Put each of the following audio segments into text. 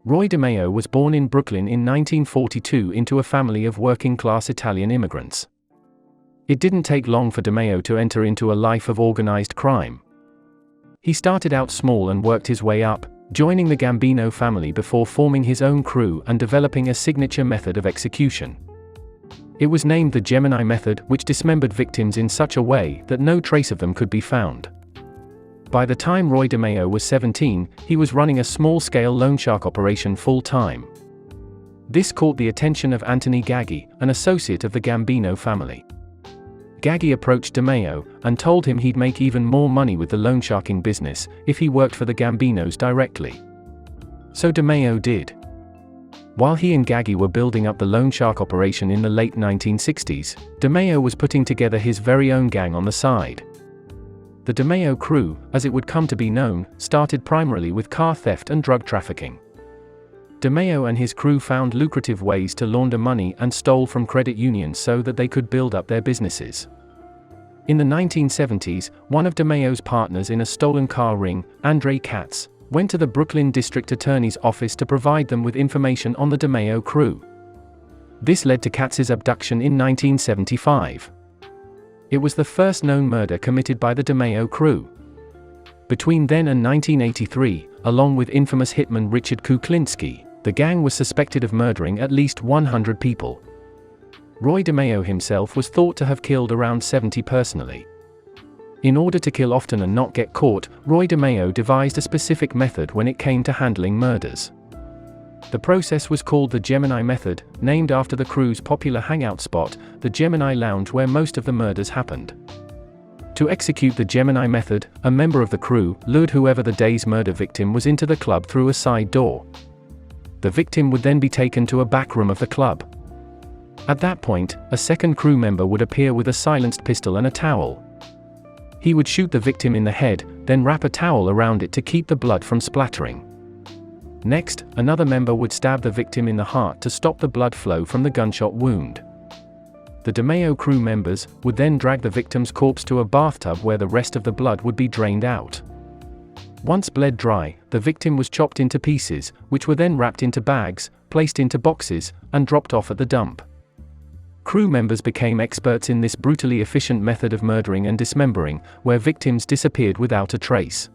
Roy DeMeo was born in Brooklyn in 1942 into a family of working-class Italian immigrants. It didn't take long for DeMeo to enter into a life of organized crime. He started out small and worked his way up, joining the Gambino family before forming his own crew and developing a signature method of execution. It was named the Gemini method, which dismembered victims in such a way that no trace of them could be found. By the time Roy DeMeo was 17, he was running a small-scale loanshark operation full-time. This caught the attention of Anthony Gaggi, an associate of the Gambino family. Gaggi approached DeMeo and told him he'd make even more money with the loansharking business if he worked for the Gambinos directly. So DeMeo did. While he and Gaggi were building up the loanshark operation in the late 1960s, DeMeo was putting together his very own gang on the side. The DeMeo crew, as it would come to be known, started primarily with car theft and drug trafficking. DeMeo and his crew found lucrative ways to launder money and stole from credit unions so that they could build up their businesses. In the 1970s, one of DeMeo's partners in a stolen car ring, Andre Katz, went to the Brooklyn District Attorney's office to provide them with information on the DeMeo crew. This led to Katz's abduction in 1975. It was the first known murder committed by the DeMeo crew. Between then and 1983, along with infamous hitman Richard Kuklinski, the gang was suspected of murdering at least 100 people. Roy DeMeo himself was thought to have killed around 70 personally. In order to kill often and not get caught, Roy DeMeo devised a specific method when it came to handling murders. The process was called the Gemini method, named after the crew's popular hangout spot, the Gemini Lounge, where most of the murders happened. To execute the Gemini method, a member of the crew lured whoever the day's murder victim was into the club through a side door. The victim would then be taken to a back room of the club. At that point, a second crew member would appear with a silenced pistol and a towel. He would shoot the victim in the head, then wrap a towel around it to keep the blood from splattering. Next, another member would stab the victim in the heart to stop the blood flow from the gunshot wound. The DeMeo crew members would then drag the victim's corpse to a bathtub where the rest of the blood would be drained out. Once bled dry, the victim was chopped into pieces, which were then wrapped into bags, placed into boxes, and dropped off at the dump. Crew members became experts in this brutally efficient method of murdering and dismembering, where victims disappeared without a trace.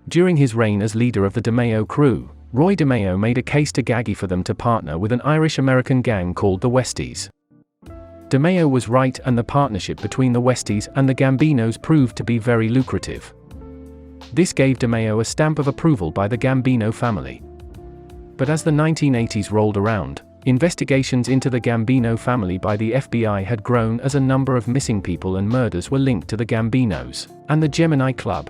During his reign as leader of the DeMeo crew, Roy DeMeo made a case to Gaggi for them to partner with an Irish-American gang called the Westies. DeMeo was right, and the partnership between the Westies and the Gambinos proved to be very lucrative. This gave DeMeo a stamp of approval by the Gambino family. But as the 1980s rolled around, investigations into the Gambino family by the FBI had grown as a number of missing people and murders were linked to the Gambinos and the Gemini Club.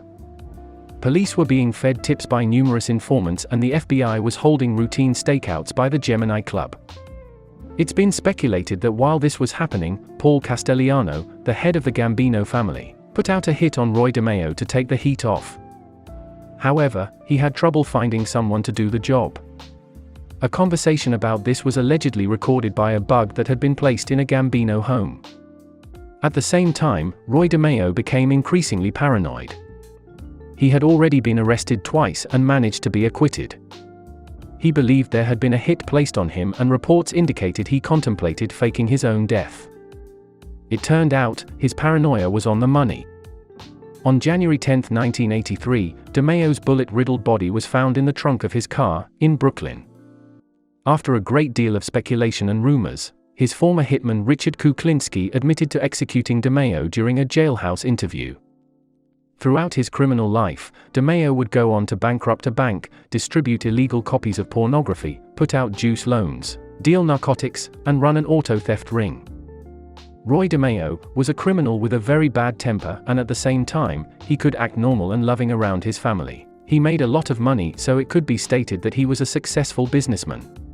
Police were being fed tips by numerous informants, and the FBI was holding routine stakeouts by the Gemini Club. It's been speculated that while this was happening, Paul Castellano, the head of the Gambino family, put out a hit on Roy DeMeo to take the heat off. However, he had trouble finding someone to do the job. A conversation about this was allegedly recorded by a bug that had been placed in a Gambino home. At the same time, Roy DeMeo became increasingly paranoid. He had already been arrested twice and managed to be acquitted. He believed there had been a hit placed on him, and reports indicated he contemplated faking his own death. It turned out, his paranoia was on the money. On January 10, 1983, DeMeo's bullet-riddled body was found in the trunk of his car, in Brooklyn. After a great deal of speculation and rumors, his former hitman Richard Kuklinski admitted to executing DeMeo during a jailhouse interview. Throughout his criminal life, DeMeo would go on to bankrupt a bank, distribute illegal copies of pornography, put out juice loans, deal narcotics, and run an auto theft ring. Roy DeMeo was a criminal with a very bad temper, and at the same time, he could act normal and loving around his family. He made a lot of money, so it could be stated that he was a successful businessman.